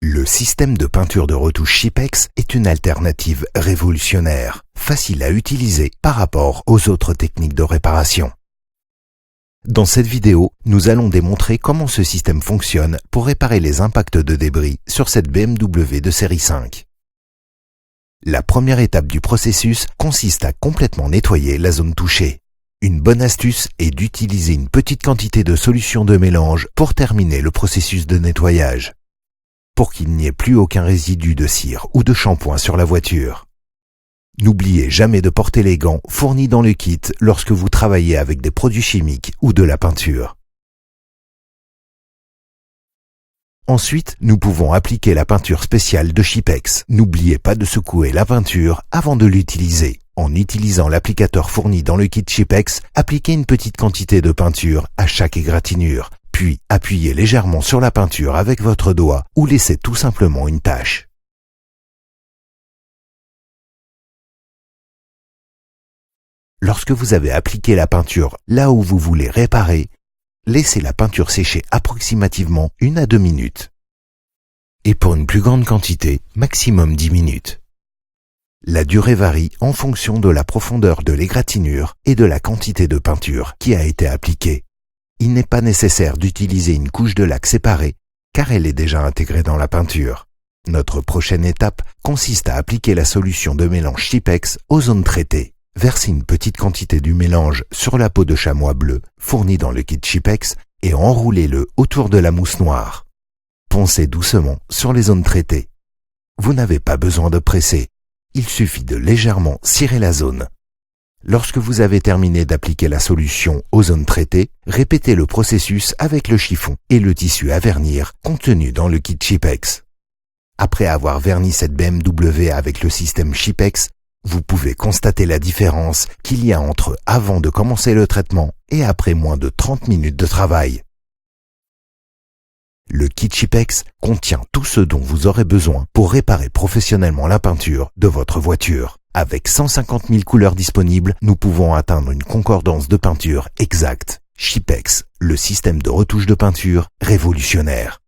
Le système de peinture de retouche Chipex est une alternative révolutionnaire, facile à utiliser par rapport aux autres techniques de réparation. Dans cette vidéo, nous allons démontrer comment ce système fonctionne pour réparer les impacts de débris sur cette BMW de série 5. La première étape du processus consiste à complètement nettoyer la zone touchée. Une bonne astuce est d'utiliser une petite quantité de solution de mélange pour terminer le processus de nettoyage, pour qu'il n'y ait plus aucun résidu de cire ou de shampoing sur la voiture. N'oubliez jamais de porter les gants fournis dans le kit lorsque vous travaillez avec des produits chimiques ou de la peinture. Ensuite, nous pouvons appliquer la peinture spéciale de Chipex. N'oubliez pas de secouer la peinture avant de l'utiliser. En utilisant l'applicateur fourni dans le kit Chipex, appliquez une petite quantité de peinture à chaque égratignure, puis appuyez légèrement sur la peinture avec votre doigt ou laissez tout simplement une tache. Lorsque vous avez appliqué la peinture là où vous voulez réparer, laissez la peinture sécher approximativement 1 à 2 minutes. Et pour une plus grande quantité, maximum 10 minutes. La durée varie en fonction de la profondeur de l'égratignure et de la quantité de peinture qui a été appliquée. Il n'est pas nécessaire d'utiliser une couche de laque séparée car elle est déjà intégrée dans la peinture. Notre prochaine étape consiste à appliquer la solution de mélange Chipex aux zones traitées. Versez une petite quantité du mélange sur la peau de chamois bleu fournie dans le kit Chipex et enroulez-le autour de la mousse noire. Poncez doucement sur les zones traitées. Vous n'avez pas besoin de presser, il suffit de légèrement cirer la zone. Lorsque vous avez terminé d'appliquer la solution aux zones traitées, répétez le processus avec le chiffon et le tissu à vernir contenu dans le kit Chipex. Après avoir verni cette BMW avec le système Chipex, vous pouvez constater la différence qu'il y a entre avant de commencer le traitement et après moins de 30 minutes de travail. Le kit Chipex contient tout ce dont vous aurez besoin pour réparer professionnellement la peinture de votre voiture. Avec 150 000 couleurs disponibles, nous pouvons atteindre une concordance de peinture exacte. Chipex, le système de retouche de peinture révolutionnaire.